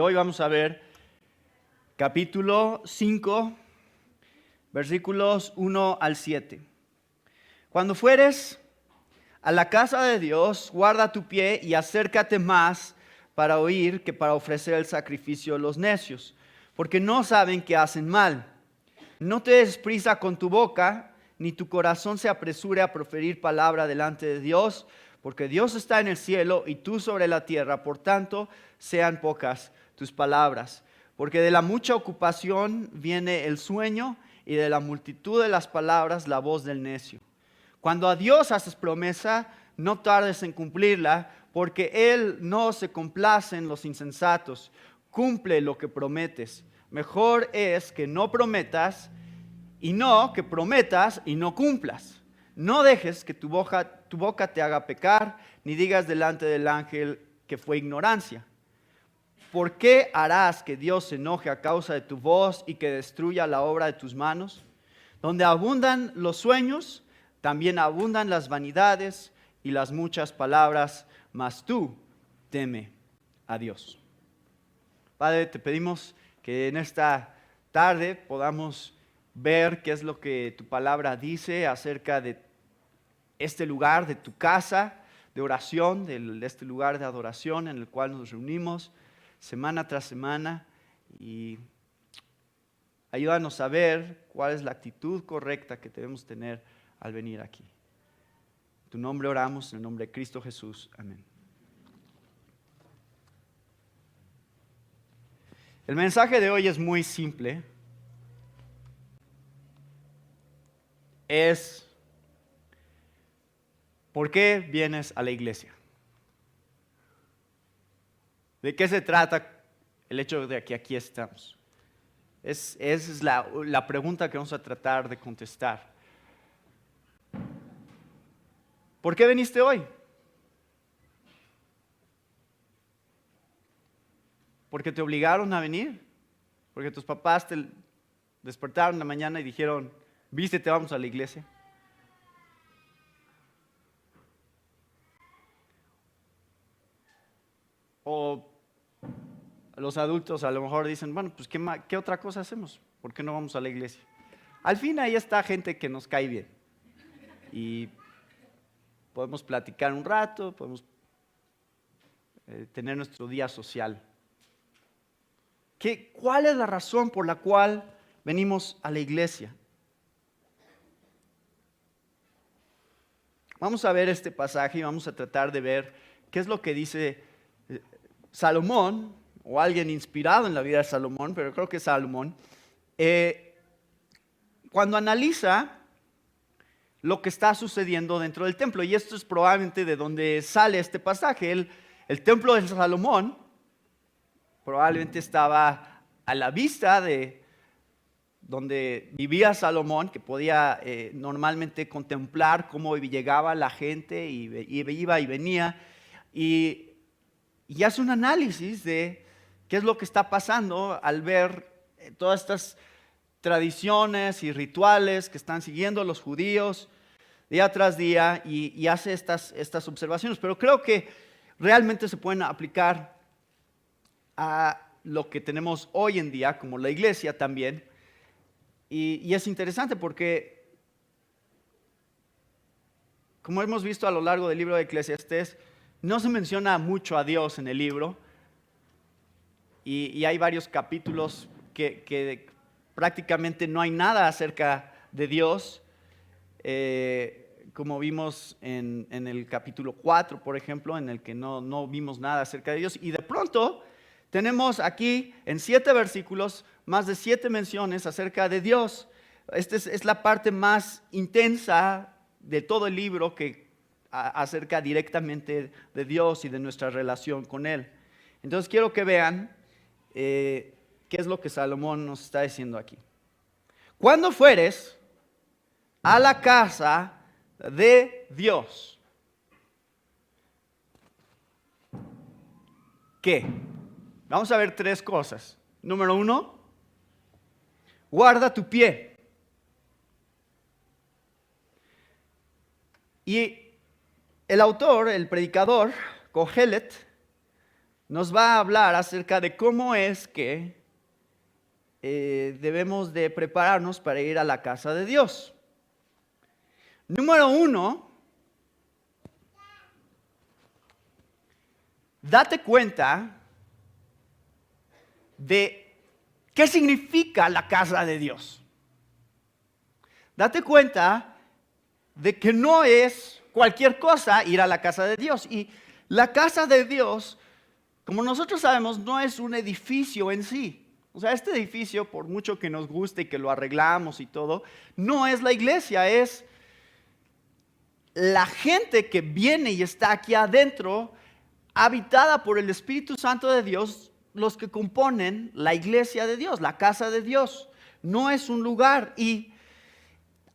hoy vamos a ver capítulo 5, versículos 1 al 7. Cuando fueres a la casa de Dios, guarda tu pie y acércate más para oír que para ofrecer el sacrificio a los necios, porque no saben que hacen mal. No te des prisa con tu boca, ni tu corazón se apresure a proferir palabra delante de Dios, porque Dios está en el cielo y tú sobre la tierra, por tanto, sean pocas tus palabras. Porque de la mucha ocupación viene el sueño, y de la multitud de las palabras la voz del necio. Cuando a Dios haces promesa, no tardes en cumplirla, porque Él no se complace en los insensatos. Cumple lo que prometes. Mejor es que no prometas y no que prometas y no cumplas. No dejes que tu boca te haga pecar, ni digas delante del ángel que fue ignorancia. ¿Por qué harás que Dios se enoje a causa de tu voz y que destruya la obra de tus manos? Donde abundan los sueños, también abundan las vanidades y las muchas palabras, mas tú teme a Dios. Padre, te pedimos que en esta tarde podamos ver qué es lo que tu palabra dice acerca de este lugar, de tu casa de oración, de este lugar de adoración en el cual nos reunimos semana tras semana, y ayúdanos a ver cuál es la actitud correcta que debemos tener al venir aquí. En tu nombre oramos, en el nombre de Cristo Jesús. Amén. El mensaje de hoy es muy simple. Es: ¿por qué vienes a la iglesia? ¿De qué se trata el hecho de que aquí estamos? Esa es la pregunta que vamos a tratar de contestar. ¿Por qué viniste hoy? ¿Porque te obligaron a venir? ¿Porque tus papás te despertaron en la mañana y dijeron, vístete, vamos a la iglesia? O los adultos a lo mejor dicen, bueno, pues ¿qué otra cosa hacemos? ¿Por qué no vamos a la iglesia? Al fin ahí está gente que nos cae bien. Y podemos platicar un rato, podemos tener nuestro día social. ¿Cuál es la razón por la cual venimos a la iglesia? Vamos a ver este pasaje y vamos a tratar de ver qué es lo que dice Salomón, o alguien inspirado en la vida de Salomón, pero creo que es Salomón, cuando analiza lo que está sucediendo dentro del templo. Y esto es probablemente de donde sale este pasaje. El templo de Salomón probablemente estaba a la vista de donde vivía Salomón, que podía normalmente contemplar cómo llegaba la gente y iba y venía, y hace un análisis de qué es lo que está pasando al ver todas estas tradiciones y rituales que están siguiendo los judíos día tras día, y hace estas observaciones. Pero creo que realmente se pueden aplicar a lo que tenemos hoy en día, como la iglesia también. Y es interesante porque, como hemos visto a lo largo del libro de Eclesiastés, no se menciona mucho a Dios en el libro, y hay varios capítulos que prácticamente no hay nada acerca de Dios, como vimos en el capítulo 4, por ejemplo, en el que no vimos nada acerca de Dios. Y de pronto tenemos aquí en 7 versículos más de 7 menciones acerca de Dios. Esta es la parte más intensa de todo el libro, que acerca directamente de Dios y de nuestra relación con Él. Entonces quiero que vean qué es lo que Salomón nos está diciendo aquí. Cuando fueres a la casa de Dios, ¿qué? Vamos a ver 3 cosas. Número 1, guarda tu pie. Y el autor, el predicador, Kohelet, nos va a hablar acerca de cómo es que debemos de prepararnos para ir a la casa de Dios. Número 1, date cuenta de qué significa la casa de Dios. Date cuenta de que no es cualquier cosa ir a la casa de Dios. Y la casa de Dios, como nosotros sabemos, no es un edificio en sí. O sea, este edificio, por mucho que nos guste y que lo arreglamos y todo, no es la iglesia, es la gente que viene y está aquí adentro, habitada por el Espíritu Santo de Dios, los que componen la iglesia de Dios, la casa de Dios. No es un lugar, y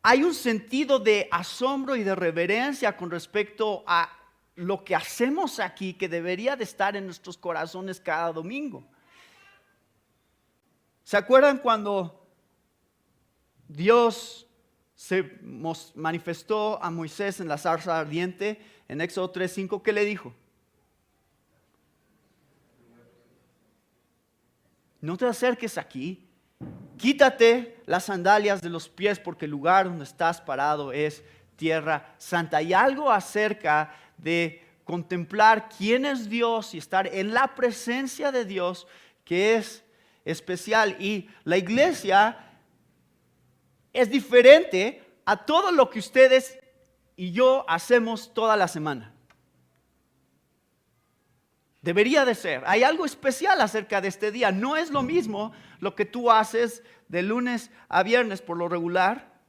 hay un sentido de asombro y de reverencia con respecto a lo que hacemos aquí, que debería de estar en nuestros corazones cada domingo. ¿Se acuerdan cuando Dios se manifestó a Moisés en la zarza ardiente en Éxodo 3:5? ¿Qué le dijo? No te acerques aquí, quítate las sandalias de los pies, porque el lugar donde estás parado es tierra santa. Y algo acerca de contemplar quién es Dios y estar en la presencia de Dios que es especial. Y la iglesia es diferente a todo lo que ustedes y yo hacemos toda la semana. Debería de ser. Hay algo especial acerca de este día. No es lo mismo lo que tú haces de lunes a viernes por lo regular.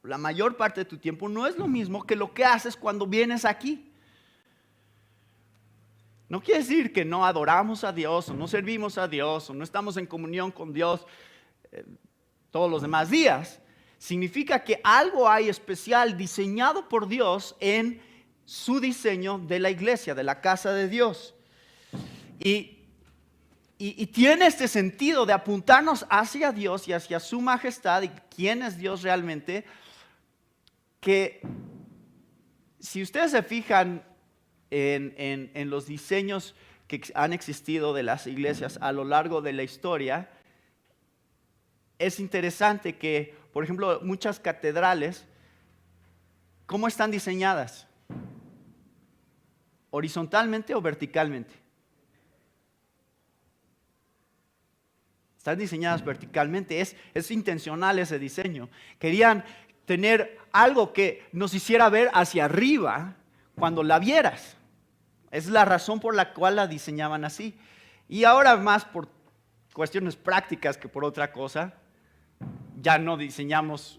La mayor parte de tu tiempo no es lo mismo que lo que haces cuando vienes aquí. No quiere decir que no adoramos a Dios, o no servimos a Dios, o no estamos en comunión con Dios todos los demás días. Significa que algo hay especial diseñado por Dios en su diseño de la iglesia, de la casa de Dios. Y tiene este sentido de apuntarnos hacia Dios y hacia su majestad y quién es Dios realmente, que si ustedes se fijan en los diseños que han existido de las iglesias a lo largo de la historia, es interesante que, por ejemplo, muchas catedrales, ¿cómo están diseñadas? ¿Horizontalmente o verticalmente? Están diseñadas verticalmente, es intencional ese diseño. Querían tener algo que nos hiciera ver hacia arriba cuando la vieras. Es la razón por la cual la diseñaban así. Y ahora, más por cuestiones prácticas que por otra cosa, ya no diseñamos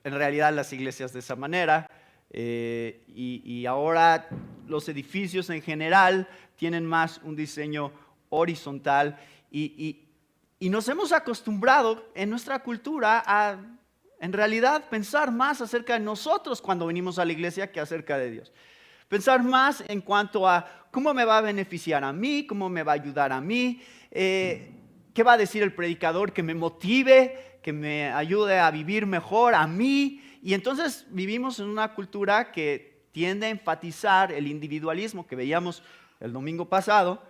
en realidad las iglesias de esa manera. Y ahora los edificios en general tienen más un diseño horizontal. Y nos hemos acostumbrado en nuestra cultura a, en realidad, pensar más acerca de nosotros cuando venimos a la iglesia que acerca de Dios. Pensar más en cuanto a cómo me va a beneficiar a mí, cómo me va a ayudar a mí, qué va a decir el predicador que me motive, que me ayude a vivir mejor a mí. Y entonces vivimos en una cultura que tiende a enfatizar el individualismo que veíamos el domingo pasado.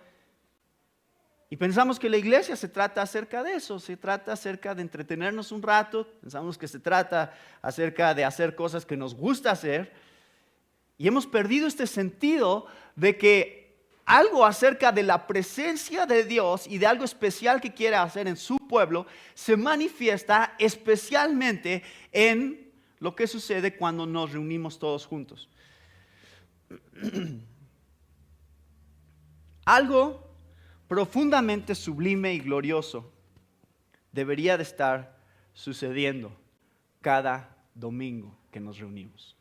Y pensamos que la iglesia se trata acerca de eso, se trata acerca de entretenernos un rato, pensamos que se trata acerca de hacer cosas que nos gusta hacer, y hemos perdido este sentido de que algo acerca de la presencia de Dios y de algo especial que quiere hacer en su pueblo se manifiesta especialmente en lo que sucede cuando nos reunimos todos juntos. Algo profundamente sublime y glorioso debería de estar sucediendo cada domingo que nos reunimos.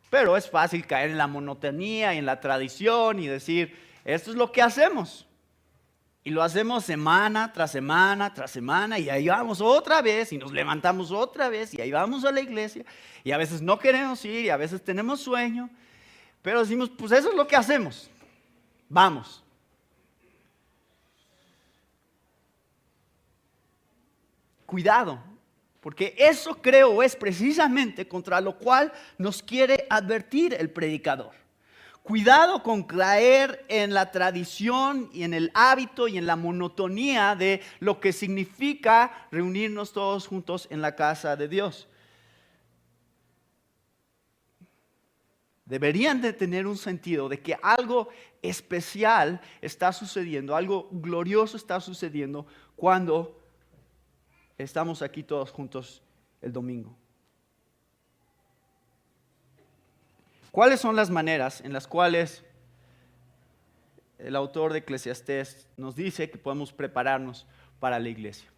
Pero es fácil caer en la monotonía y en la tradición y decir, esto es lo que hacemos. Y lo hacemos semana tras semana tras semana, y ahí vamos otra vez y nos levantamos otra vez y ahí vamos a la iglesia, y a veces no queremos ir y a veces tenemos sueño, pero decimos, pues eso es lo que hacemos. Vamos. Cuidado, porque eso creo es precisamente contra lo cual nos quiere advertir el predicador. Cuidado con caer en la tradición y en el hábito y en la monotonía de lo que significa reunirnos todos juntos en la casa de Dios. Deberían de tener un sentido de que algo especial está sucediendo, algo glorioso está sucediendo cuando estamos aquí todos juntos el domingo. ¿Cuáles son las maneras en las cuales el autor de Eclesiastés nos dice que podemos prepararnos para la iglesia?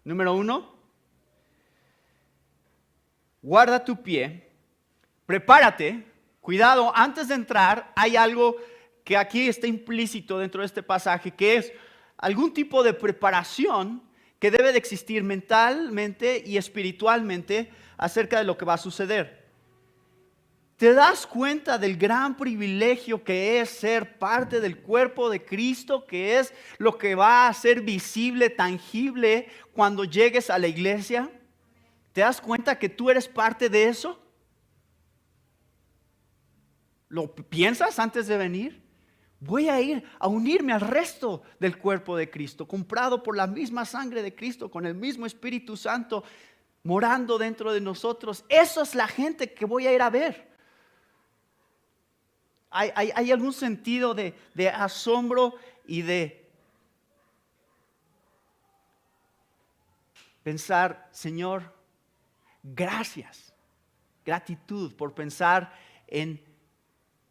Número 1, guarda tu pie, prepárate, cuidado, antes de entrar hay algo que aquí está implícito dentro de este pasaje, que es algún tipo de preparación que debe de existir mentalmente y espiritualmente acerca de lo que va a suceder. ¿Te das cuenta del gran privilegio que es ser parte del cuerpo de Cristo, que es lo que va a ser visible, tangible cuando llegues a la iglesia? ¿Te das cuenta que tú eres parte de eso? ¿Lo piensas antes de venir? Voy a ir a unirme al resto del cuerpo de Cristo, comprado por la misma sangre de Cristo, con el mismo Espíritu Santo morando dentro de nosotros. Eso es la gente que voy a ir a ver. ¿Hay algún sentido de asombro y de pensar, Señor, gracias, gratitud por pensar en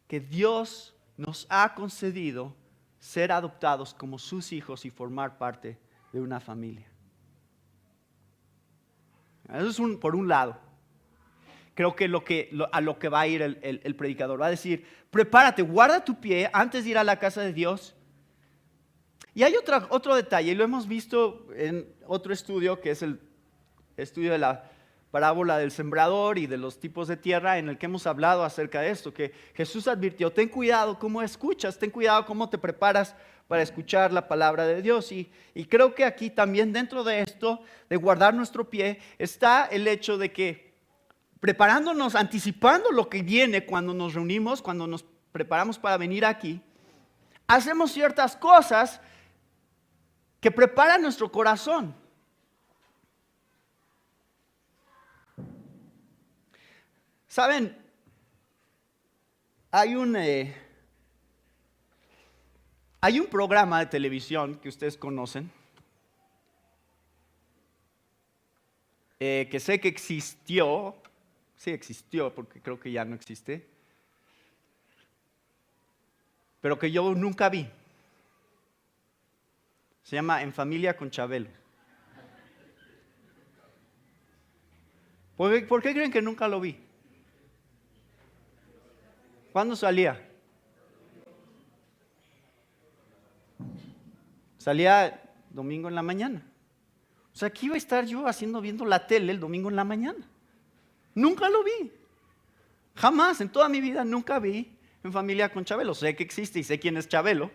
que Dios nos ha concedido ser adoptados como sus hijos y formar parte de una familia? Eso es por un lado. Creo que a lo que va a ir el predicador. Va a decir, prepárate, guarda tu pie antes de ir a la casa de Dios. Y hay otro detalle, y lo hemos visto en otro estudio, que es el estudio de la parábola del sembrador y de los tipos de tierra, en el que hemos hablado acerca de esto, que Jesús advirtió, ten cuidado cómo escuchas, ten cuidado cómo te preparas para escuchar la palabra de Dios. Y creo que aquí también dentro de esto, de guardar nuestro pie, está el hecho de que preparándonos, anticipando lo que viene cuando nos reunimos, cuando nos preparamos para venir aquí, hacemos ciertas cosas que preparan nuestro corazón. Saben, hay un programa de televisión que ustedes conocen, que sé que existió. Sí existió, porque creo que ya no existe, pero que yo nunca vi. Se llama En Familia con Chabelo. ¿Por qué creen que nunca lo vi? ¿Cuándo salía? Salía domingo en la mañana. O sea, ¿qué iba a estar yo viendo la tele el domingo en la mañana? Nunca lo vi. Jamás, en toda mi vida, nunca vi En Familia con Chabelo. Sé que existe y sé quién es Chabelo.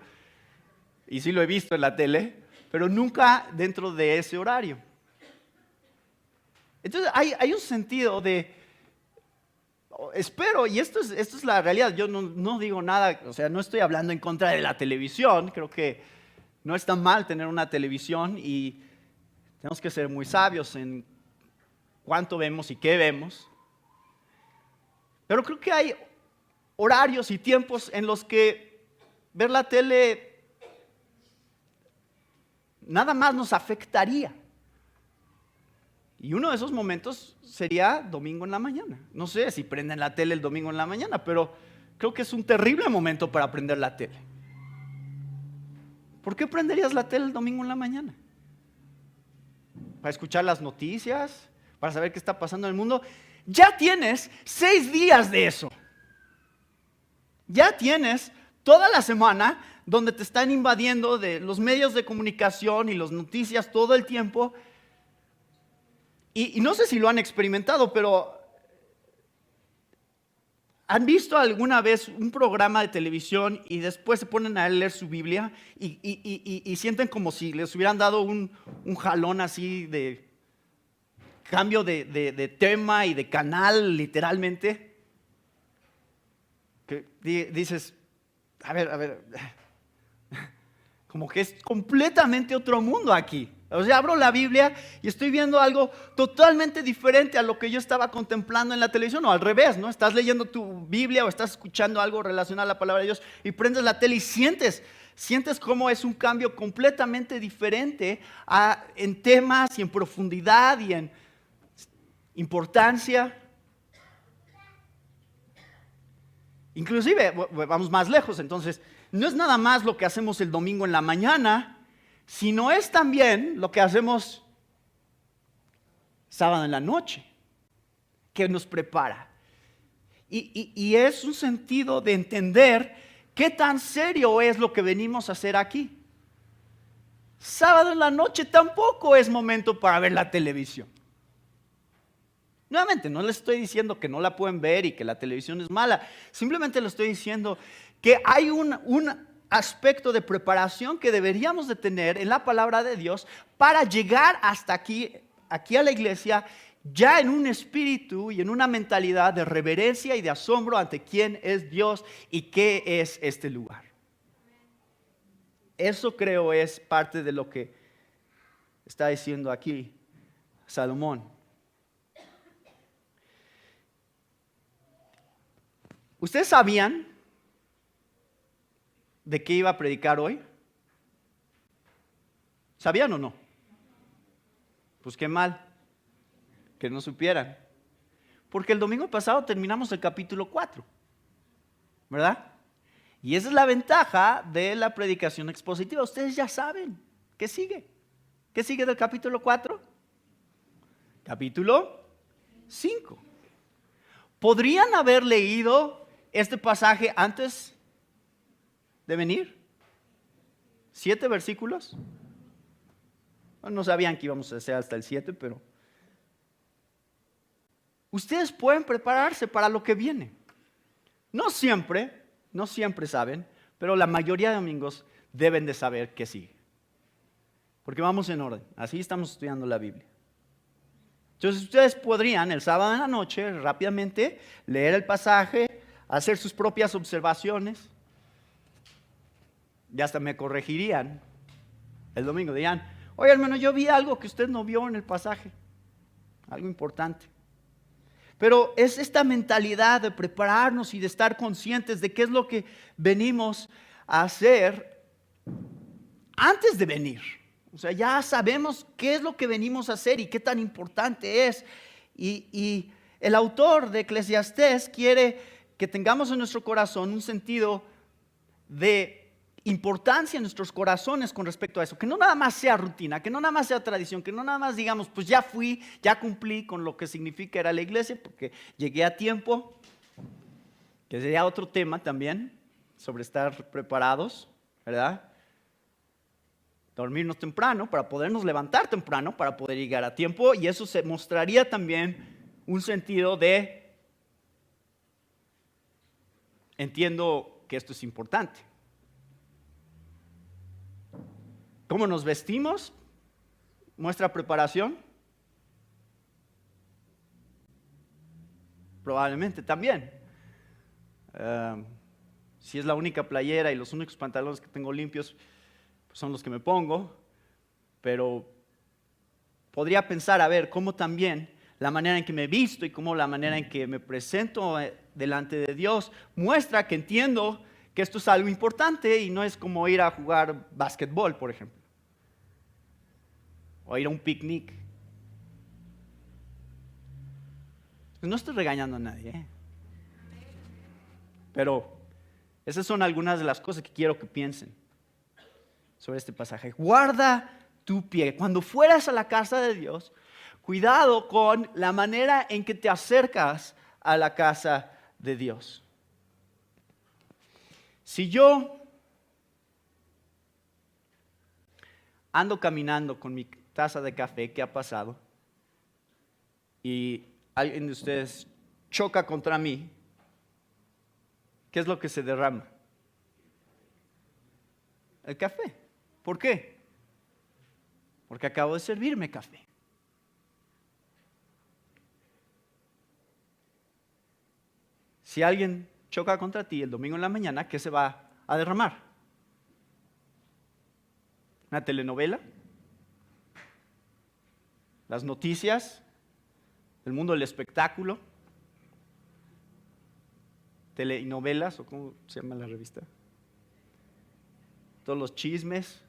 Y sí lo he visto en la tele, pero nunca dentro de ese horario. Entonces hay un sentido de, espero, y esto es la realidad, yo no digo nada, o sea, no estoy hablando en contra de la televisión, creo que no está mal tener una televisión y tenemos que ser muy sabios en cuánto vemos y qué vemos. Pero creo que hay horarios y tiempos en los que ver la tele nada más nos afectaría. Y uno de esos momentos sería domingo en la mañana. No sé si prenden la tele el domingo en la mañana, pero creo que es un terrible momento para prender la tele. ¿Por qué prenderías la tele el domingo en la mañana? ¿Para escuchar las noticias? ¿Para saber qué está pasando en el mundo? Ya tienes 6 días de eso. Ya tienes toda la semana donde te están invadiendo de los medios de comunicación y las noticias todo el tiempo. Y no sé si lo han experimentado, pero ¿han visto alguna vez un programa de televisión y después se ponen a leer su Biblia y sienten como si les hubieran dado un jalón así de cambio de tema y de canal, literalmente? que dices, a ver, como que es completamente otro mundo aquí. O sea, abro la Biblia y estoy viendo algo totalmente diferente a lo que yo estaba contemplando en la televisión, o al revés, ¿no? Estás leyendo tu Biblia o estás escuchando algo relacionado a la palabra de Dios y prendes la tele y sientes cómo es un cambio completamente diferente en temas y en profundidad y en importancia. Inclusive, vamos más lejos, entonces, no es nada más lo que hacemos el domingo en la mañana, sino es también lo que hacemos sábado en la noche, que nos prepara. Y es un sentido de entender qué tan serio es lo que venimos a hacer aquí. Sábado en la noche tampoco es momento para ver la televisión. Nuevamente, no les estoy diciendo que no la pueden ver y que la televisión es mala. Simplemente les estoy diciendo que hay un aspecto de preparación que deberíamos de tener en la palabra de Dios para llegar hasta aquí a la iglesia ya en un espíritu y en una mentalidad de reverencia y de asombro ante quién es Dios y qué es este lugar. Eso creo es parte de lo que está diciendo aquí Salomón. ¿Ustedes sabían de qué iba a predicar hoy? ¿Sabían o no? Pues qué mal que no supieran. Porque el domingo pasado terminamos el capítulo 4, ¿verdad? Y esa es la ventaja de la predicación expositiva. Ustedes ya saben qué sigue. ¿Qué sigue del capítulo 4? Capítulo 5. ¿Podrían haber leído este pasaje antes de venir? 7 versículos. No sabían que íbamos a hacer hasta el 7, pero ustedes pueden prepararse para lo que viene. No siempre saben, pero la mayoría de domingos deben de saber qué sigue. Porque vamos en orden, así estamos estudiando la Biblia. Entonces ustedes podrían el sábado en la noche rápidamente leer el pasaje, hacer sus propias observaciones y hasta me corregirían el domingo. Dirían, oye hermano, yo vi algo que usted no vio en el pasaje, algo importante. Pero es esta mentalidad de prepararnos y de estar conscientes de qué es lo que venimos a hacer antes de venir. O sea, ya sabemos qué es lo que venimos a hacer y qué tan importante es. Y el autor de Eclesiastés quiere que tengamos en nuestro corazón un sentido de importancia en nuestros corazones con respecto a eso. Que no nada más sea rutina, que no nada más sea tradición, que no nada más digamos, pues ya fui, ya cumplí con lo que significa ir a la iglesia porque llegué a tiempo. Que sería otro tema también sobre estar preparados, ¿verdad? Dormirnos temprano para podernos levantar temprano, para poder llegar a tiempo, y eso se mostraría también un sentido de entiendo que esto es importante. ¿Cómo nos vestimos? ¿Muestra preparación? Probablemente también. Si es la única playera y los únicos pantalones que tengo limpios son los que me pongo, pero podría pensar, a ver, cómo también la manera en que me visto y cómo la manera en que me presento delante de Dios muestra que entiendo que esto es algo importante y no es como ir a jugar básquetbol, por ejemplo, o ir a un picnic. No estoy regañando a nadie, pero esas son algunas de las cosas que quiero que piensen sobre este pasaje. Guarda tu pie. Cuando fueras a la casa de Dios, cuidado con la manera en que te acercas a la casa de Dios. Si yo ando caminando con mi taza de café, ¿qué ha pasado? Y alguien de ustedes choca contra mí, ¿qué es lo que se derrama? El café. ¿Por qué? Porque acabo de servirme café. Si alguien choca contra ti el domingo en la mañana, ¿qué se va a derramar? ¿Una telenovela? ¿Las noticias? ¿El mundo del espectáculo? ¿Telenovelas o cómo se llama la revista? Todos los chismes.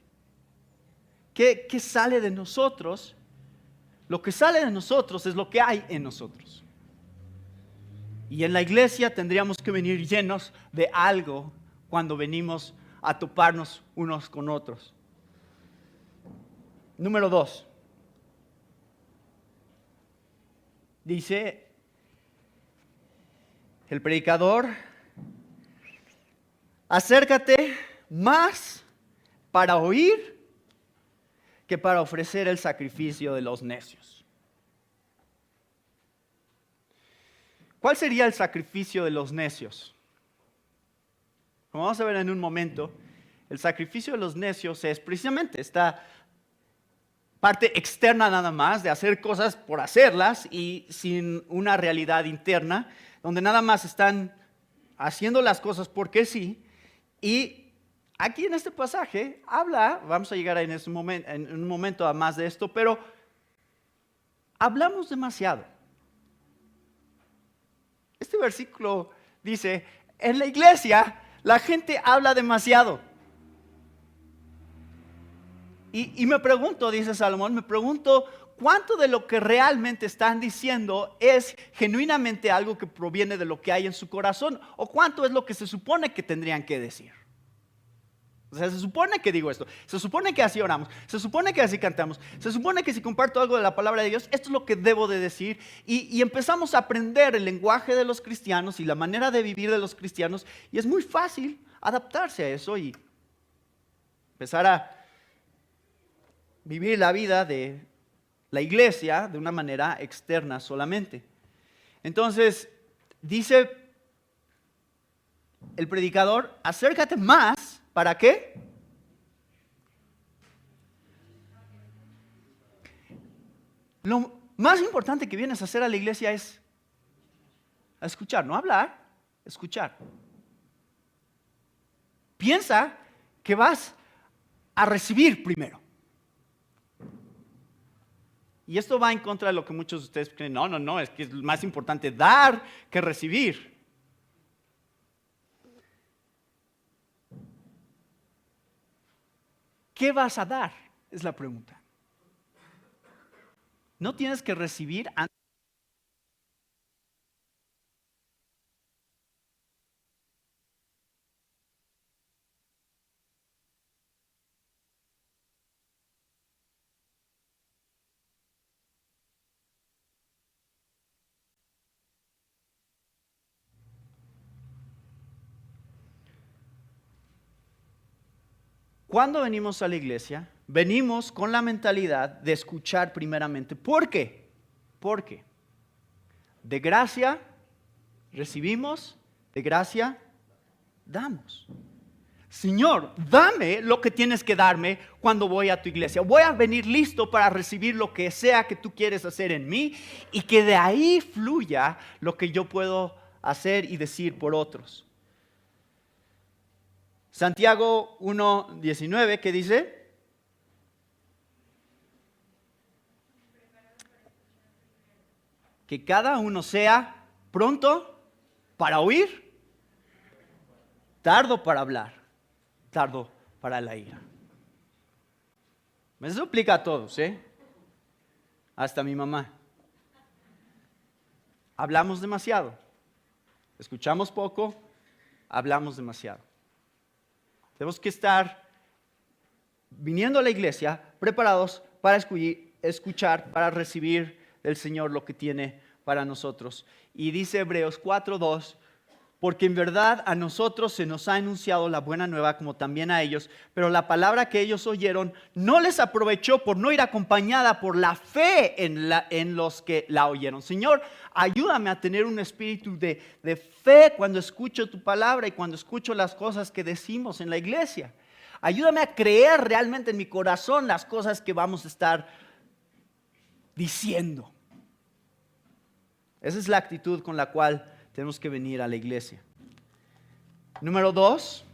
¿Qué sale de nosotros? Lo que sale de nosotros es lo que hay en nosotros. Y en la iglesia tendríamos que venir llenos de algo cuando venimos a toparnos unos con otros. Número 2. Dice el predicador: acércate más para oír que para ofrecer el sacrificio de los necios. ¿Cuál sería el sacrificio de los necios? Como vamos a ver en un momento, el sacrificio de los necios es precisamente esta parte externa nada más, de hacer cosas por hacerlas y sin una realidad interna, donde nada más están haciendo las cosas porque sí. Y aquí en este pasaje habla, vamos a llegar en un momento a más de esto, pero hablamos demasiado. Este versículo dice, en la iglesia la gente habla demasiado. Y me pregunto, dice Salomón, me pregunto cuánto de lo que realmente están diciendo es genuinamente algo que proviene de lo que hay en su corazón, o cuánto es lo que se supone que tendrían que decir. O sea, se supone que digo esto, se supone que así oramos, se supone que así cantamos, se supone que si comparto algo de la palabra de Dios, esto es lo que debo de decir. Y empezamos a aprender el lenguaje de los cristianos y la manera de vivir de los cristianos, y es muy fácil adaptarse a eso y empezar a vivir la vida de la iglesia de una manera externa solamente. Entonces, dice el predicador, acércate más, ¿para qué? Lo más importante que vienes a hacer a la iglesia es a escuchar, no hablar, escuchar. Piensa que vas a recibir primero. Y esto va en contra de lo que muchos de ustedes creen. No, es que es más importante dar que recibir. ¿Qué vas a dar? Es la pregunta. No tienes que recibir antes. Cuando venimos a la iglesia, venimos con la mentalidad de escuchar primeramente. ¿Por qué? Porque de gracia recibimos, de gracia damos. Señor, dame lo que tienes que darme cuando voy a tu iglesia. Voy a venir listo para recibir lo que sea que tú quieres hacer en mí y que de ahí fluya lo que yo puedo hacer y decir por otros. Santiago 1:19, ¿qué dice? Que cada uno sea pronto para oír, tardo para hablar, tardo para la ira. Eso aplica a todos, hasta a mi mamá. Hablamos demasiado, escuchamos poco, hablamos demasiado. Tenemos que estar viniendo a la iglesia preparados para escuchar, para recibir del Señor lo que tiene para nosotros. Y dice Hebreos 4:2, porque en verdad a nosotros se nos ha anunciado la buena nueva como también a ellos, pero la palabra que ellos oyeron no les aprovechó por no ir acompañada por la fe en los que la oyeron. Señor, ayúdame a tener un espíritu de fe cuando escucho tu palabra y cuando escucho las cosas que decimos en la iglesia. Ayúdame a creer realmente en mi corazón las cosas que vamos a estar diciendo. Esa es la actitud con la cual tenemos que venir a la iglesia. Número 2.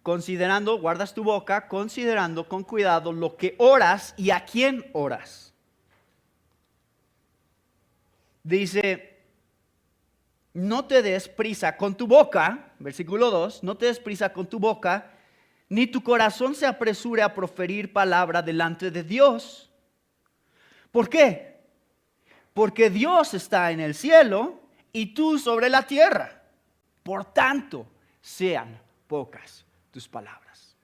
Considerando, guardas tu boca, considerando con cuidado lo que oras y a quién oras. Dice, no te des prisa con tu boca, versículo 2, no te des prisa con tu boca, ni tu corazón se apresure a proferir palabra delante de Dios. ¿Por qué? Porque Dios está en el cielo y tú sobre la tierra. Por tanto, sean pocas tus palabras.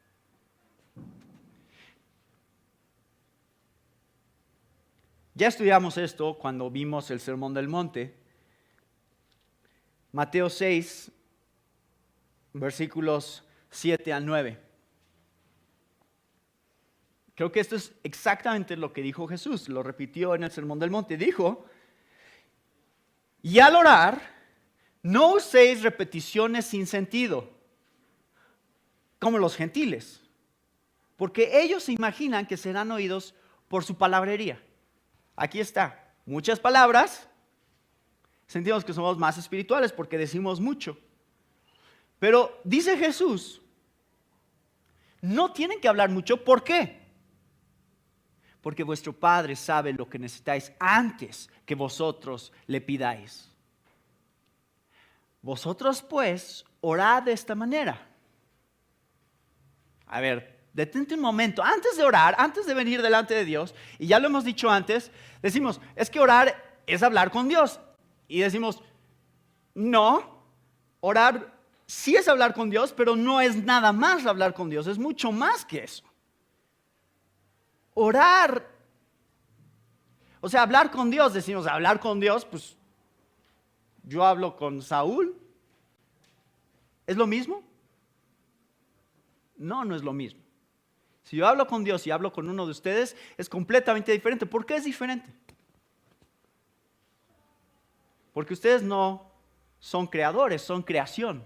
Ya estudiamos esto cuando vimos el Sermón del Monte. Mateo 6, versículos 7 al 9. Creo que esto es exactamente lo que dijo Jesús. Lo repitió en el Sermón del Monte. Dijo, y al orar, no uséis repeticiones sin sentido, como los gentiles, porque ellos se imaginan que serán oídos por su palabrería. Aquí está, muchas palabras, sentimos que somos más espirituales porque decimos mucho. Pero dice Jesús, no tienen que hablar mucho, ¿por qué? Porque vuestro Padre sabe lo que necesitáis antes que vosotros le pidáis. Vosotros pues, orad de esta manera. A ver, detente un momento. Antes de orar, antes de venir delante de Dios, y ya lo hemos dicho antes, decimos, es que orar es hablar con Dios. Y decimos, no, orar sí es hablar con Dios, pero no es nada más hablar con Dios, es mucho más que eso. Orar, o sea, hablar con Dios, decimos, hablar con Dios, pues yo hablo con Saúl. ¿Es lo mismo? No, no es lo mismo. Si yo hablo con Dios y hablo con uno de ustedes, es completamente diferente. ¿Por qué es diferente? Porque ustedes no son creadores, son creación.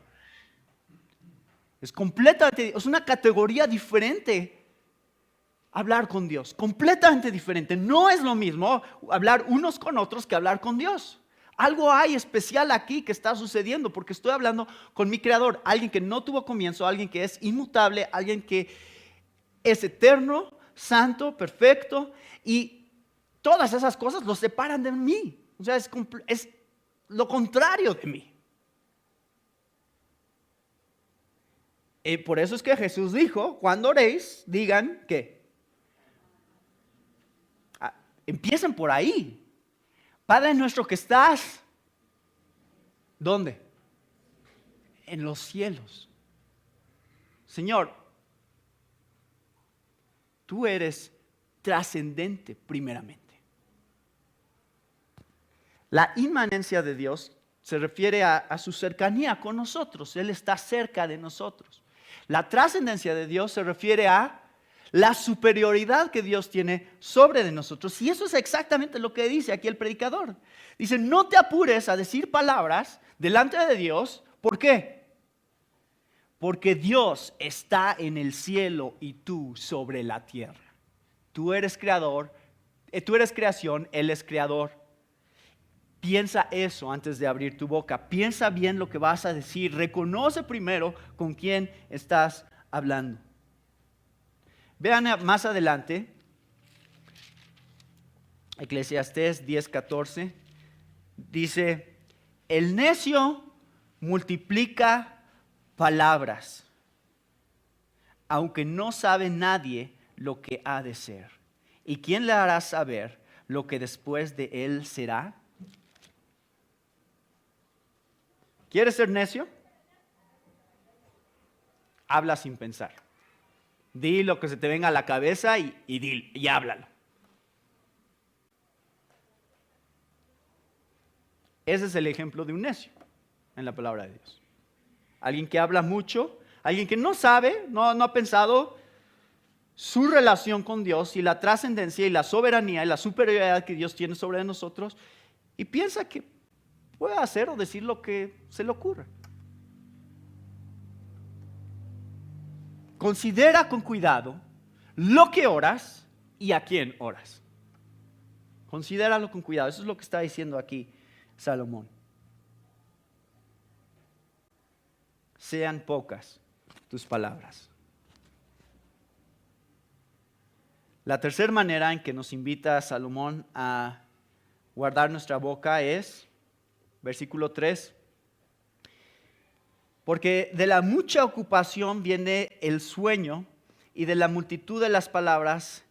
Es completamente, es una categoría diferente hablar con Dios, completamente diferente. No es lo mismo hablar unos con otros que hablar con Dios. Algo hay especial aquí que está sucediendo porque estoy hablando con mi creador, alguien que no tuvo comienzo, alguien que es inmutable, alguien que es eterno, santo, perfecto, y todas esas cosas lo separan de mí. O sea, es lo contrario de mí. Y por eso es que Jesús dijo, cuando oréis, digan ¿qué? Empiecen por ahí. Padre nuestro que estás, ¿dónde? En los cielos. Señor, tú eres trascendente primeramente. La inmanencia de Dios se refiere a su cercanía con nosotros. Él está cerca de nosotros. La trascendencia de Dios se refiere a la superioridad que Dios tiene sobre de nosotros. Y eso es exactamente lo que dice aquí el predicador. Dice, no te apures a decir palabras delante de Dios. ¿Por qué? Porque Dios está en el cielo y tú sobre la tierra. Tú eres creador, tú eres creación, Él es creador. Piensa eso antes de abrir tu boca. Piensa bien lo que vas a decir. Reconoce primero con quién estás hablando. Vean más adelante, Eclesiastés 10:14, dice, el necio multiplica palabras, aunque no sabe nadie lo que ha de ser. ¿Y quién le hará saber lo que después de él será? ¿Quieres ser necio? Habla sin pensar. Di lo que se te venga a la cabeza y háblalo. Ese es el ejemplo de un necio en la palabra de Dios. Alguien que habla mucho, alguien que no sabe, no ha pensado su relación con Dios y la trascendencia y la soberanía y la superioridad que Dios tiene sobre nosotros y piensa que puede hacer o decir lo que se le ocurra. Considera con cuidado lo que oras y a quién oras. Considéralo con cuidado. Eso es lo que está diciendo aquí Salomón. Sean pocas tus palabras. La tercera manera en que nos invita Salomón a guardar nuestra boca es, versículo 3, porque de la mucha ocupación viene el sueño y de la multitud de las palabras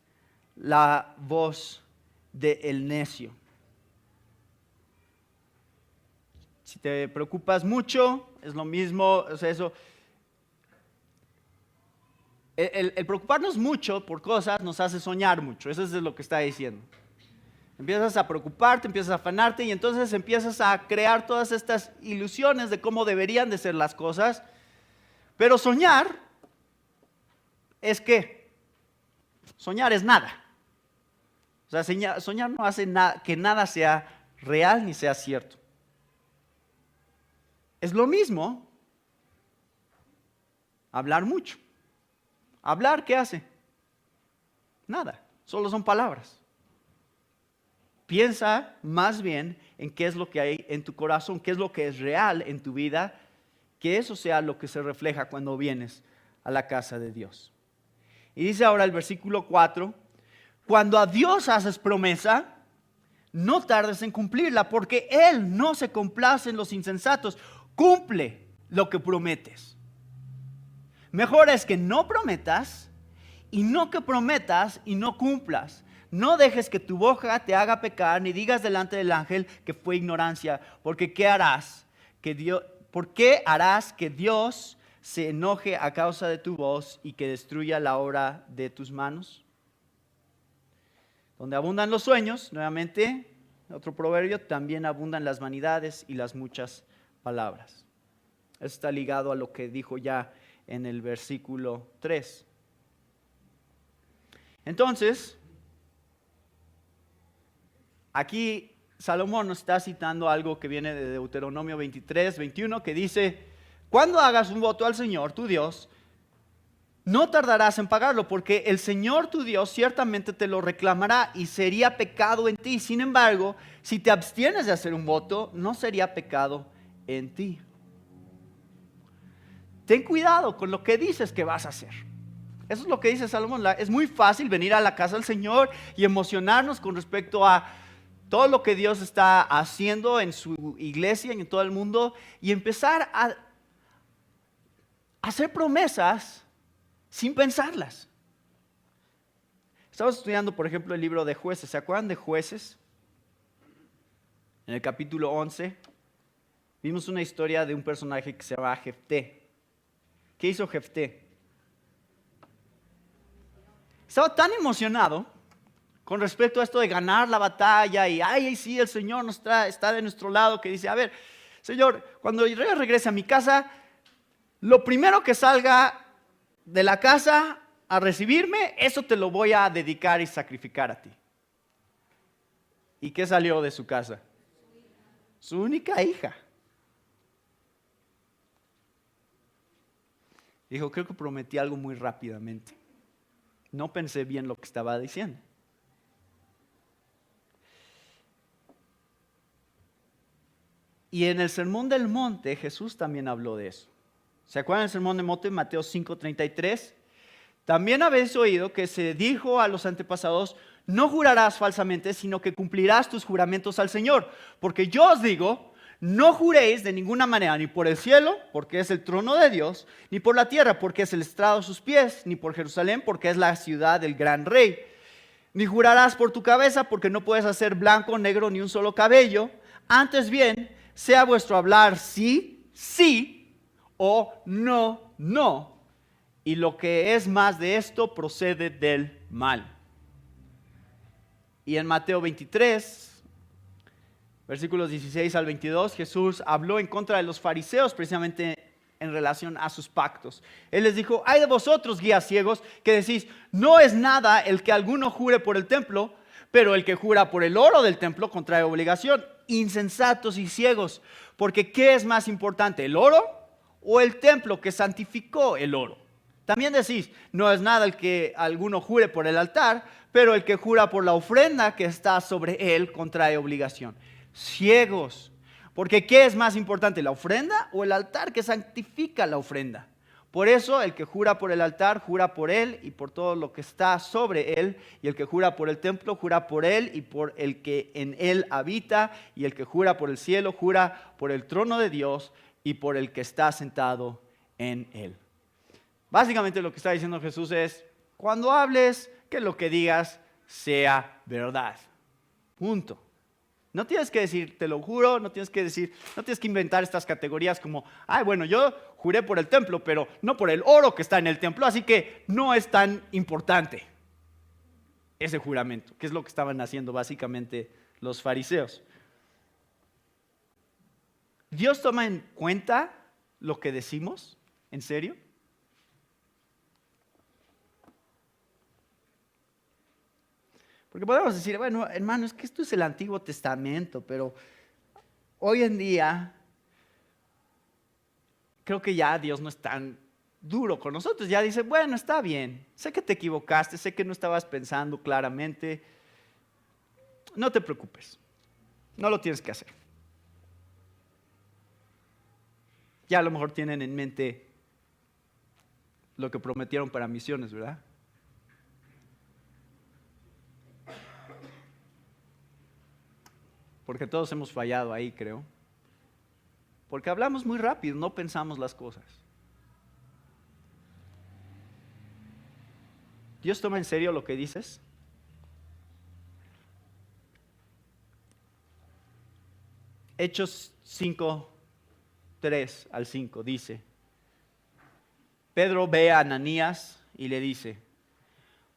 la voz del necio. Si te preocupas mucho, es lo mismo, o sea, eso. El preocuparnos mucho por cosas nos hace soñar mucho, eso es lo que está diciendo. Empiezas a preocuparte, empiezas a afanarte y entonces empiezas a crear todas estas ilusiones de cómo deberían de ser las cosas. Pero soñar es ¿qué? Soñar es nada. O sea, soñar no hace que nada sea real ni sea cierto. Es lo mismo hablar mucho. ¿Hablar qué hace? Nada, solo son palabras. Piensa más bien en qué es lo que hay en tu corazón, qué es lo que es real en tu vida, que eso sea lo que se refleja cuando vienes a la casa de Dios. Y dice ahora el versículo 4, cuando a Dios haces promesa, no tardes en cumplirla, porque Él no se complace en los insensatos, cumple lo que prometes. Mejor es que no prometas y no que prometas y no cumplas. No dejes que tu boca te haga pecar, ni digas delante del ángel que fue ignorancia, porque ¿por qué harás que Dios se enoje a causa de tu voz y que destruya la obra de tus manos? Donde abundan los sueños, nuevamente, otro proverbio, también abundan las vanidades y las muchas palabras. Eso está ligado a lo que dijo ya en el versículo 3. Entonces, aquí Salomón nos está citando algo que viene de Deuteronomio 23, 21, que dice, cuando hagas un voto al Señor, tu Dios, no tardarás en pagarlo, porque el Señor tu Dios ciertamente te lo reclamará y sería pecado en ti. Sin embargo, si te abstienes de hacer un voto, no sería pecado en ti. Ten cuidado con lo que dices que vas a hacer. Eso es lo que dice Salomón. Es muy fácil venir a la casa del Señor y emocionarnos con respecto a todo lo que Dios está haciendo en su iglesia y en todo el mundo y empezar a hacer promesas sin pensarlas. Estamos estudiando, por ejemplo, el libro de Jueces. ¿Se acuerdan de Jueces? En el capítulo 11 vimos una historia de un personaje que se llama Jefté. ¿Qué hizo Jefté? Estaba tan emocionado con respecto a esto de ganar la batalla y ay, sí, el Señor está de nuestro lado, que dice, a ver, Señor, cuando yo regrese a mi casa, lo primero que salga de la casa a recibirme, eso te lo voy a dedicar y sacrificar a ti. ¿Y qué salió de su casa? Su única hija. Dijo, creo que prometí algo muy rápidamente. No pensé bien lo que estaba diciendo. Y en el Sermón del Monte, Jesús también habló de eso. ¿Se acuerdan del Sermón del Monte, Mateo 5:33? También habéis oído que se dijo a los antepasados, no jurarás falsamente, sino que cumplirás tus juramentos al Señor. Porque yo os digo, no juréis de ninguna manera, ni por el cielo, porque es el trono de Dios, ni por la tierra, porque es el estrado de sus pies, ni por Jerusalén, porque es la ciudad del gran rey. Ni jurarás por tu cabeza, porque no puedes hacer blanco, negro, ni un solo cabello. Antes bien, sea vuestro hablar sí, sí, o no, no. Y lo que es más de esto procede del mal. Y en Mateo 23, versículos 16 al 22, Jesús habló en contra de los fariseos precisamente en relación a sus pactos. Él les dijo, ay de vosotros, guías ciegos, que decís, no es nada el que alguno jure por el templo, pero el que jura por el oro del templo contrae obligación. Insensatos y ciegos, porque ¿qué es más importante, el oro o el templo que santificó el oro? También decís, no es nada el que alguno jure por el altar, pero el que jura por la ofrenda que está sobre él contrae obligación. Ciegos, porque ¿qué es más importante, la ofrenda o el altar que santifica la ofrenda? Por eso el que jura por el altar, jura por él y por todo lo que está sobre él, y el que jura por el templo, jura por él y por el que en él habita, y el que jura por el cielo, jura por el trono de Dios y por el que está sentado en él. Básicamente lo que está diciendo Jesús es, cuando hables, que lo que digas sea verdad. Punto. No tienes que decir, te lo juro, no tienes que inventar estas categorías como, ay, bueno, yo juré por el templo, pero no por el oro que está en el templo, así que no es tan importante ese juramento, que es lo que estaban haciendo básicamente los fariseos. ¿Dios toma en cuenta lo que decimos? ¿En serio? Porque podemos decir, bueno, hermano, es que esto es el Antiguo Testamento, pero hoy en día creo que ya Dios no es tan duro con nosotros. Ya dice, bueno, está bien, sé que te equivocaste, sé que no estabas pensando claramente, no te preocupes, no lo tienes que hacer. Ya a lo mejor tienen en mente lo que prometieron para misiones, ¿verdad? Porque todos hemos fallado ahí, creo. Porque hablamos muy rápido, no pensamos las cosas. ¿Dios toma en serio lo que dices? Hechos 5, 3 al 5 dice, Pedro ve a Ananías y le dice,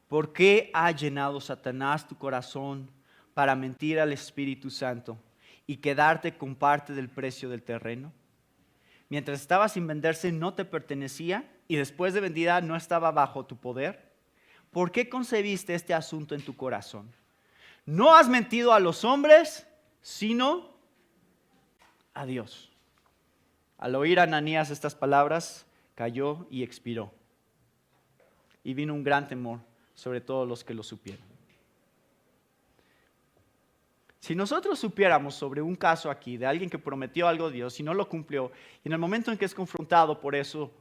¿por qué ha llenado Satanás tu corazón para mentir al Espíritu Santo y quedarte con parte del precio del terreno? Mientras estaba sin venderse no te pertenecía y después de vendida no estaba bajo tu poder. ¿Por qué concebiste este asunto en tu corazón? No has mentido a los hombres, sino a Dios. Al oír a Ananías estas palabras, cayó y expiró. Y vino un gran temor sobre todos los que lo supieron. Si nosotros supiéramos sobre un caso aquí de alguien que prometió algo a Dios y no lo cumplió, y en el momento en que es confrontado por eso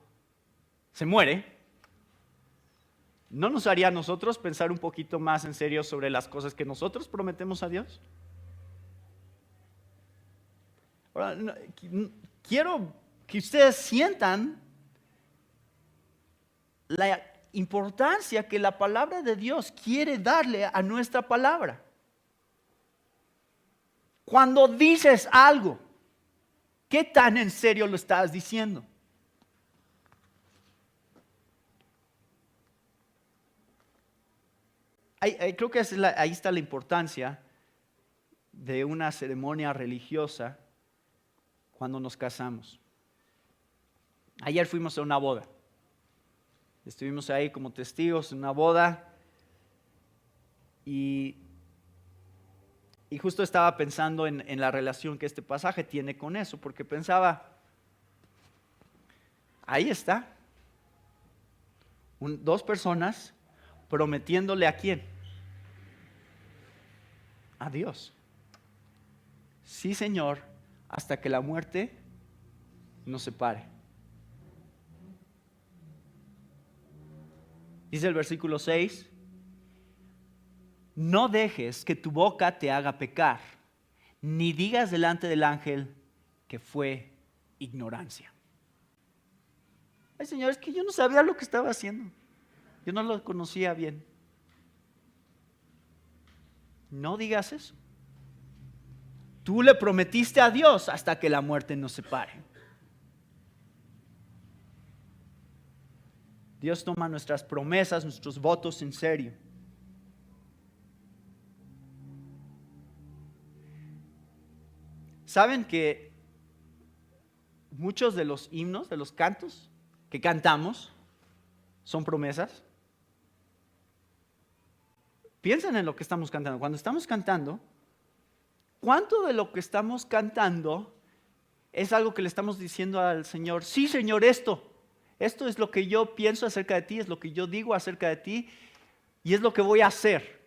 se muere, ¿no nos haría a nosotros pensar un poquito más en serio sobre las cosas que nosotros prometemos a Dios? Ahora, quiero que ustedes sientan la importancia que la palabra de Dios quiere darle a nuestra palabra. Cuando dices algo, ¿qué tan en serio lo estás diciendo? Creo que ahí está la importancia de una ceremonia religiosa cuando nos casamos. Ayer fuimos a una boda. Estuvimos ahí como testigos en una boda y justo estaba pensando en la relación que este pasaje tiene con eso, porque pensaba, ahí está, dos personas prometiéndole ¿a quién? A Dios. Sí, Señor, hasta que la muerte nos separe. Dice el versículo 6, no dejes que tu boca te haga pecar, ni digas delante del ángel que fue ignorancia. Ay, Señor, es que yo no sabía lo que estaba haciendo. Yo no lo conocía bien. No digas eso. Tú le prometiste a Dios hasta que la muerte nos separe. Dios toma nuestras promesas, nuestros votos en serio. ¿Saben que muchos de los himnos, de los cantos que cantamos, son promesas? Piensen en lo que estamos cantando. Cuando estamos cantando, ¿cuánto de lo que estamos cantando es algo que le estamos diciendo al Señor? Sí, Señor, esto Esto es lo que yo pienso acerca de ti, es lo que yo digo acerca de ti y es lo que voy a hacer.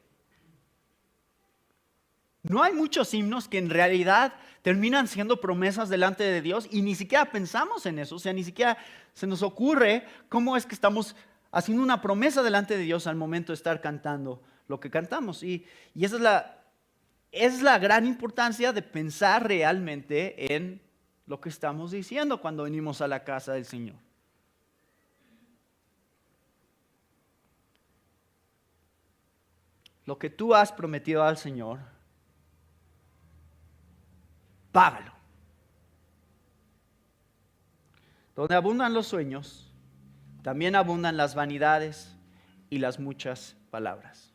No hay muchos himnos que en realidad terminan siendo promesas delante de Dios y ni siquiera pensamos en eso, o sea, ni siquiera se nos ocurre cómo es que estamos haciendo una promesa delante de Dios al momento de estar cantando lo que cantamos. Y esa es la gran importancia de pensar realmente en lo que estamos diciendo cuando venimos a la casa del Señor. Lo que tú has prometido al Señor, págalo. Donde abundan los sueños, también abundan las vanidades y las muchas palabras.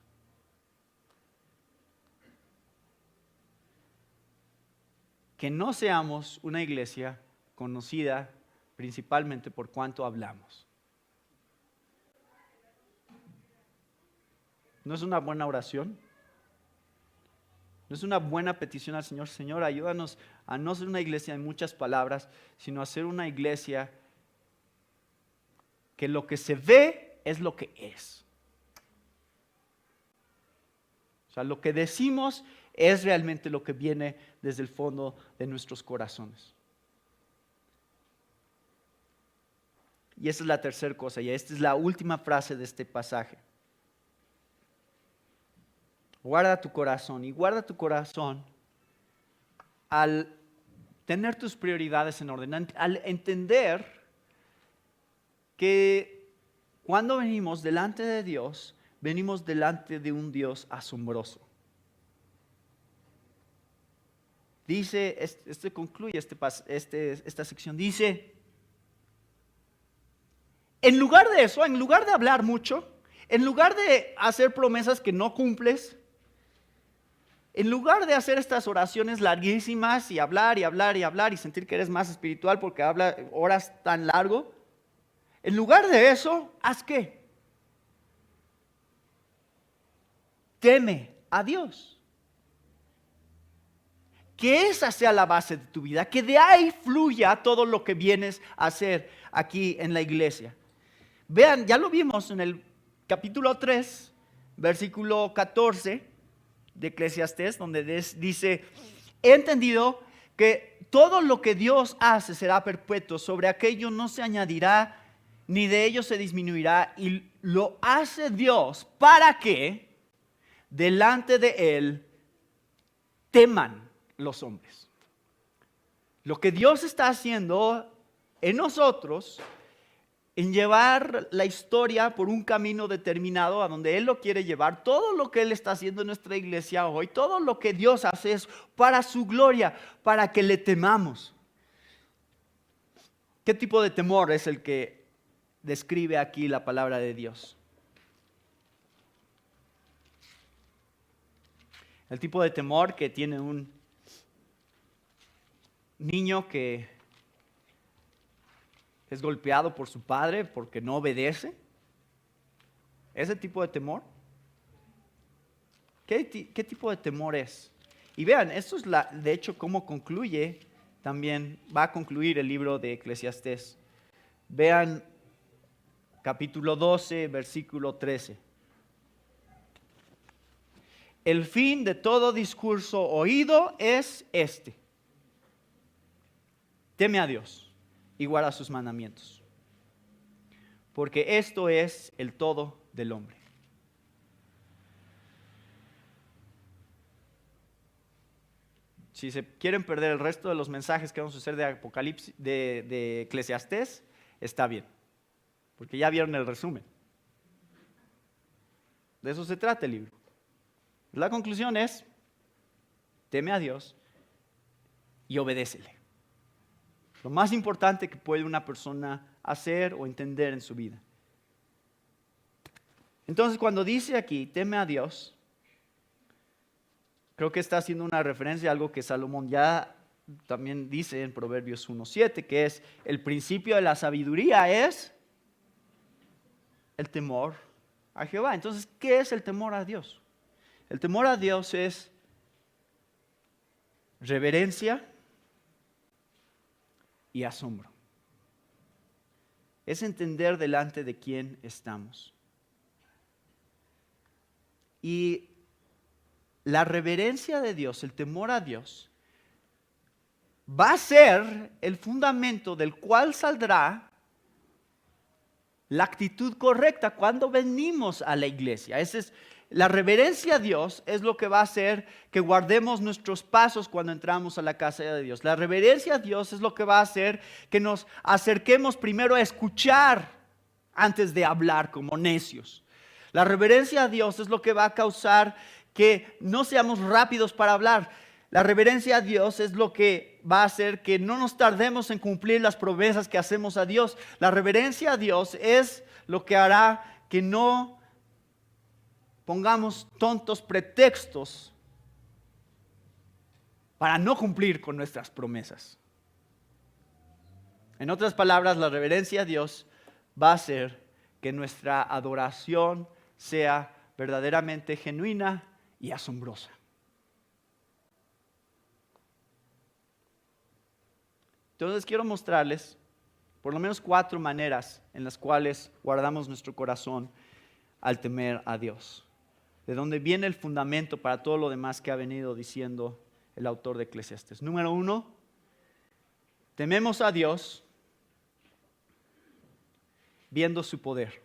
Que no seamos una iglesia conocida principalmente por cuánto hablamos. ¿No es una buena oración? ¿No es una buena petición al Señor? Señor, ayúdanos a no ser una iglesia de muchas palabras, sino a ser una iglesia que lo que se ve es lo que es. O sea, lo que decimos es realmente lo que viene desde el fondo de nuestros corazones. Y esa es la tercera cosa, y esta es la última frase de este pasaje. Guarda tu corazón, y guarda tu corazón al tener tus prioridades en orden, al entender que cuando venimos delante de Dios, venimos delante de un Dios asombroso. Dice, concluye esta sección, dice, en lugar de eso, en lugar de hablar mucho, en lugar de hacer promesas que no cumples, en lugar de hacer estas oraciones larguísimas y hablar y hablar y hablar y sentir que eres más espiritual porque hablas horas tan largo, en lugar de eso, ¿haz qué? Teme a Dios. Que esa sea la base de tu vida, que de ahí fluya todo lo que vienes a hacer aquí en la iglesia. Vean, ya lo vimos en el capítulo 3, versículo 14 de Eclesiastés, donde dice, he entendido que todo lo que Dios hace será perpetuo, sobre aquello no se añadirá, ni de ello se disminuirá, y lo hace Dios para que delante de Él teman los hombres. Lo que Dios está haciendo en nosotros, en llevar la historia por un camino determinado a donde Él lo quiere llevar, todo lo que Él está haciendo en nuestra iglesia hoy, todo lo que Dios hace es para su gloria, para que le temamos. ¿Qué tipo de temor es el que describe aquí la palabra de Dios? El tipo de temor que tiene un niño que es golpeado por su padre porque no obedece. ¿Ese tipo de temor? ¿Qué tipo de temor es? Y vean, esto es de hecho cómo concluye también, va a concluir el libro de Eclesiastés. Vean capítulo 12, versículo 13. El fin de todo discurso oído es este: teme a Dios y guarda sus mandamientos, porque esto es el todo del hombre. Si se quieren perder el resto de los mensajes que vamos a hacer de Apocalipsis, de Eclesiastés, está bien, porque ya vieron el resumen. De eso se trata el libro. La conclusión es: teme a Dios y obedécele. Lo más importante que puede una persona hacer o entender en su vida. Entonces, cuando dice aquí, teme a Dios, creo que está haciendo una referencia a algo que Salomón ya también dice en Proverbios 1:7, que es el principio de la sabiduría es el temor a Jehová. Entonces, ¿qué es el temor a Dios? El temor a Dios es reverencia y asombro. es entender delante de quién estamos. Y la reverencia de Dios, el temor a Dios, va a ser el fundamento del cual saldrá la actitud correcta cuando venimos a la iglesia. La reverencia a Dios es lo que va a hacer que guardemos nuestros pasos cuando entramos a la casa de Dios. La reverencia a Dios es lo que va a hacer que nos acerquemos primero a escuchar antes de hablar como necios. La reverencia a Dios es lo que va a causar que no seamos rápidos para hablar. La reverencia a Dios es lo que va a hacer que no nos tardemos en cumplir las promesas que hacemos a Dios. La reverencia a Dios es lo que hará que no pongamos tontos pretextos para no cumplir con nuestras promesas. En otras palabras, la reverencia a Dios va a hacer que nuestra adoración sea verdaderamente genuina y asombrosa. Entonces quiero mostrarles por lo menos 4 maneras en las cuales guardamos nuestro corazón al temer a Dios. De donde viene el fundamento para todo lo demás que ha venido diciendo el autor de Eclesiastés. Número 1, tememos a Dios viendo su poder.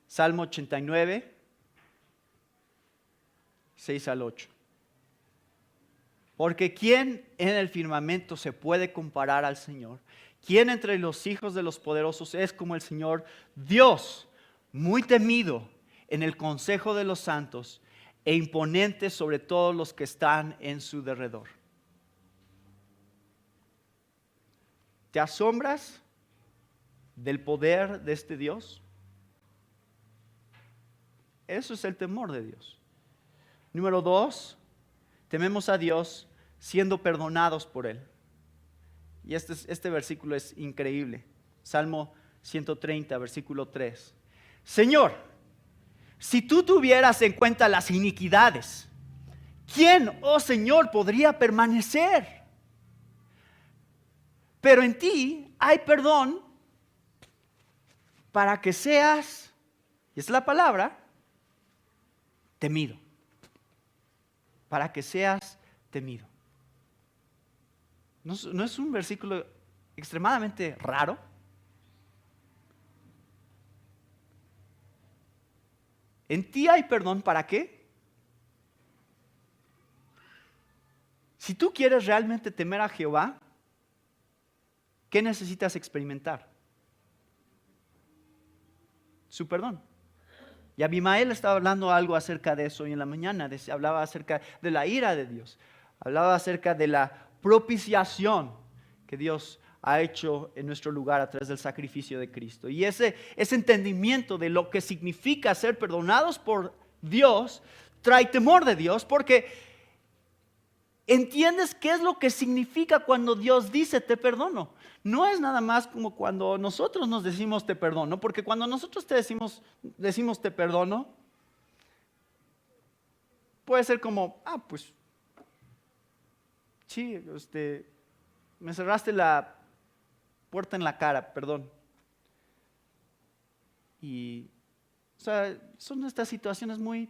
Salmo 89, 6 al 8. Porque ¿quién en el firmamento se puede comparar al Señor? ¿Quién entre los hijos de los poderosos es como el Señor? Dios, muy temido en el consejo de los santos e imponente sobre todos los que están en su derredor. ¿Te asombras del poder de este Dios? Eso es el temor de Dios. Número 2, tememos a Dios siendo perdonados por Él. Y este versículo es increíble. Salmo 130, versículo 3. Señor, si tú tuvieras en cuenta las iniquidades, ¿quién, oh Señor, podría permanecer? Pero en ti hay perdón para que seas, y es la palabra, temido. Para que seas temido. ¿No es un versículo extremadamente raro? ¿En ti hay perdón para qué? Si tú quieres realmente temer a Jehová, ¿qué necesitas experimentar? Su perdón. Y Abimael estaba hablando algo acerca de eso hoy en la mañana. Hablaba acerca de la ira de Dios. Hablaba acerca de la propiciación que Dios ha hecho en nuestro lugar a través del sacrificio de Cristo. Y ese entendimiento de lo que significa ser perdonados por Dios trae temor de Dios, porque entiendes qué es lo que significa cuando Dios dice te perdono. No es nada más como cuando nosotros nos decimos te perdono, porque cuando nosotros te decimos te perdono, puede ser como, pues sí, me cerraste la puerta en la cara, perdón. Y, son estas situaciones muy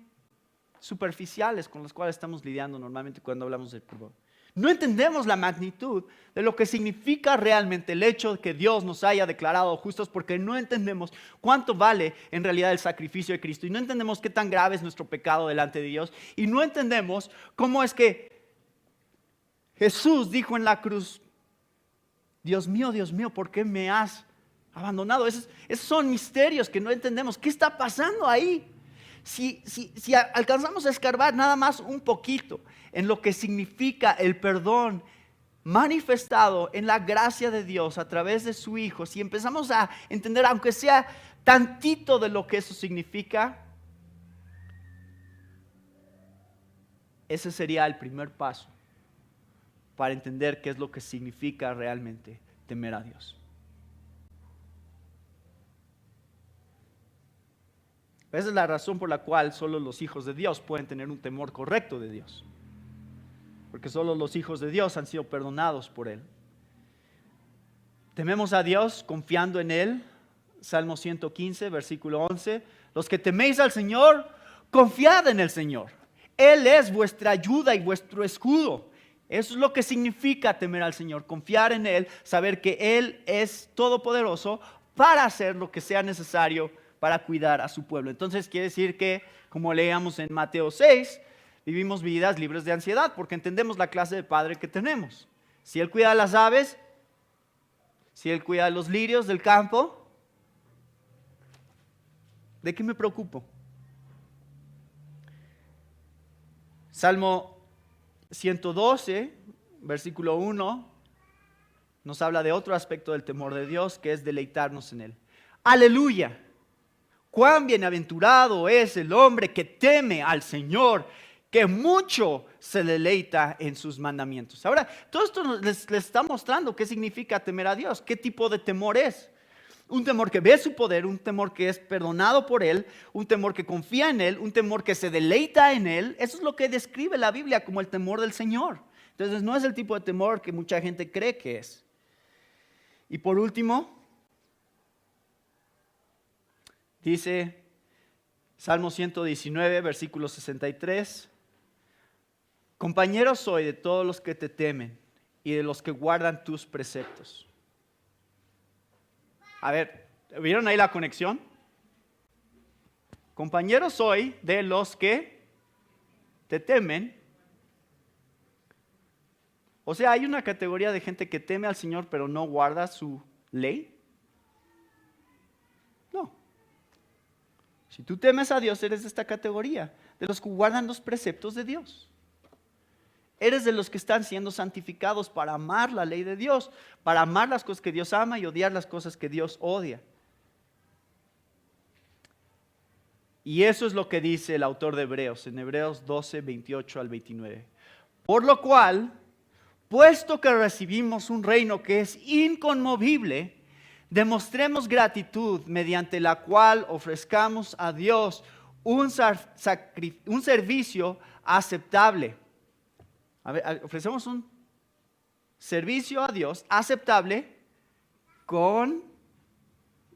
superficiales con las cuales estamos lidiando normalmente cuando hablamos del perdón. No entendemos la magnitud de lo que significa realmente el hecho de que Dios nos haya declarado justos, porque no entendemos cuánto vale en realidad el sacrificio de Cristo, y no entendemos qué tan grave es nuestro pecado delante de Dios, y no entendemos cómo es que Jesús dijo en la cruz, Dios mío, ¿por qué me has abandonado? Esos son misterios que no entendemos. ¿Qué está pasando ahí? Si alcanzamos a escarbar nada más un poquito en lo que significa el perdón manifestado en la gracia de Dios a través de su Hijo, si empezamos a entender, aunque sea tantito de lo que eso significa, ese sería el primer paso para entender qué es lo que significa realmente temer a Dios. Esa es la razón por la cual solo los hijos de Dios pueden tener un temor correcto de Dios. Porque solo los hijos de Dios han sido perdonados por Él. Tememos a Dios confiando en Él. Salmo 115, versículo 11. Los que teméis al Señor, confiad en el Señor. Él es vuestra ayuda y vuestro escudo. Eso es lo que significa temer al Señor, confiar en Él, saber que Él es todopoderoso para hacer lo que sea necesario para cuidar a su pueblo. Entonces quiere decir que, como leíamos en Mateo 6, vivimos vidas libres de ansiedad porque entendemos la clase de padre que tenemos. Si Él cuida de las aves, si Él cuida de los lirios del campo, ¿de qué me preocupo? Salmo 112, versículo 1, nos habla de otro aspecto del temor de Dios, que es deleitarnos en Él. ¡Aleluya! ¡Cuán bienaventurado es el hombre que teme al Señor, que mucho se deleita en sus mandamientos! Ahora, todo esto les está mostrando qué significa temer a Dios, qué tipo de temor es. Un temor que ve su poder, un temor que es perdonado por Él, un temor que confía en Él, un temor que se deleita en Él. Eso es lo que describe la Biblia como el temor del Señor. Entonces no es el tipo de temor que mucha gente cree que es. Y por último, dice Salmo 119, versículo 63. Compañero soy de todos los que te temen y de los que guardan tus preceptos. A ver, ¿vieron ahí la conexión? Compañero soy de los que te temen. O sea, ¿hay una categoría de gente que teme al Señor pero no guarda su ley? No. Si tú temes a Dios, eres de esta categoría, de los que guardan los preceptos de Dios. Eres de los que están siendo santificados para amar la ley de Dios, para amar las cosas que Dios ama y odiar las cosas que Dios odia. Y eso es lo que dice el autor de Hebreos, en Hebreos 12, 28 al 29. Por lo cual, puesto que recibimos un reino que es inconmovible, demostremos gratitud mediante la cual ofrezcamos a Dios un servicio aceptable. A ver, ofrecemos un servicio a Dios aceptable con,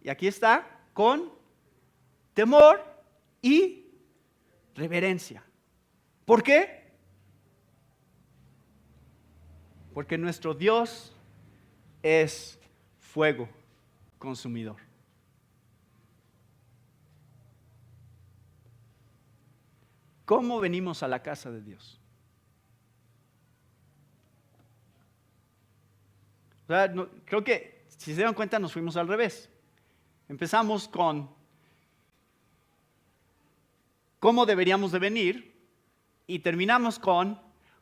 y aquí está, con temor y reverencia. ¿Por qué? Porque nuestro Dios es fuego consumidor. ¿Cómo venimos a la casa de Dios? O sea, creo que, si se dan cuenta, nos fuimos al revés. Empezamos con cómo deberíamos de venir y terminamos con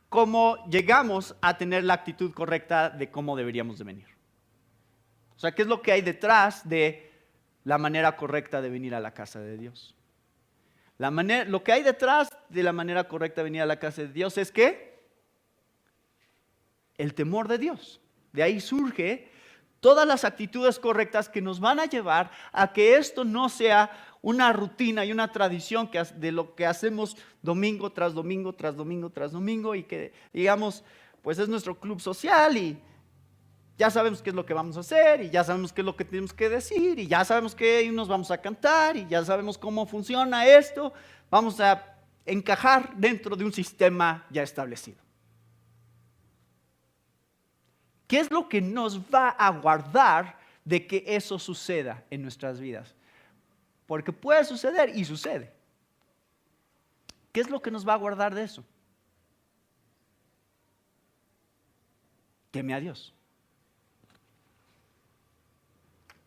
cómo llegamos a tener la actitud correcta de cómo deberíamos de venir. O sea, ¿qué es lo que hay detrás de la manera correcta de venir a la casa de Dios? Lo que hay detrás de la manera correcta de venir a la casa de Dios es que el temor de Dios. De ahí surge todas las actitudes correctas que nos van a llevar a que esto no sea una rutina y una tradición de lo que hacemos domingo tras domingo, tras domingo, tras domingo, y que digamos, pues es nuestro club social y ya sabemos qué es lo que vamos a hacer y ya sabemos qué es lo que tenemos que decir y ya sabemos qué himnos vamos a cantar y ya sabemos cómo funciona esto. Vamos a encajar dentro de un sistema ya establecido. ¿Qué es lo que nos va a guardar de que eso suceda en nuestras vidas? Porque puede suceder y sucede. ¿Qué es lo que nos va a guardar de eso? Teme a Dios.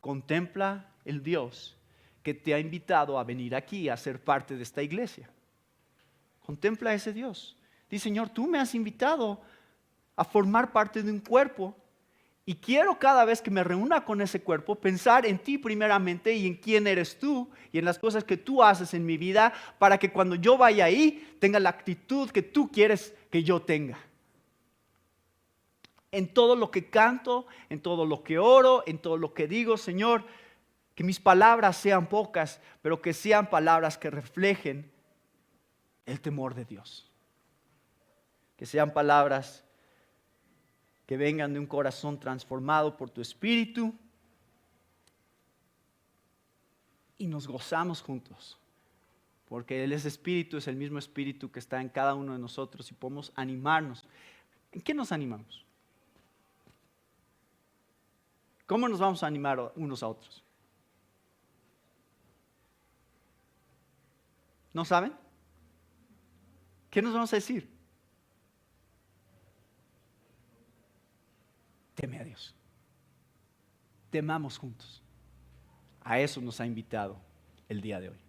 Contempla el Dios que te ha invitado a venir aquí a ser parte de esta iglesia. Contempla a ese Dios. Dice, Señor, tú me has invitado a formar parte de un cuerpo y quiero cada vez que me reúna con ese cuerpo pensar en ti primeramente y en quién eres tú y en las cosas que tú haces en mi vida para que cuando yo vaya ahí tenga la actitud que tú quieres que yo tenga. En todo lo que canto, en todo lo que oro, en todo lo que digo, Señor, que mis palabras sean pocas, pero que sean palabras que reflejen el temor de Dios. Que sean palabras que vengan de un corazón transformado por tu espíritu. Y nos gozamos juntos, porque ese espíritu es el mismo espíritu que está en cada uno de nosotros y podemos animarnos. ¿En qué nos animamos? ¿Cómo nos vamos a animar unos a otros? ¿No saben? ¿Qué nos vamos a decir? Teme a Dios. Temamos juntos. A eso nos ha invitado el día de hoy.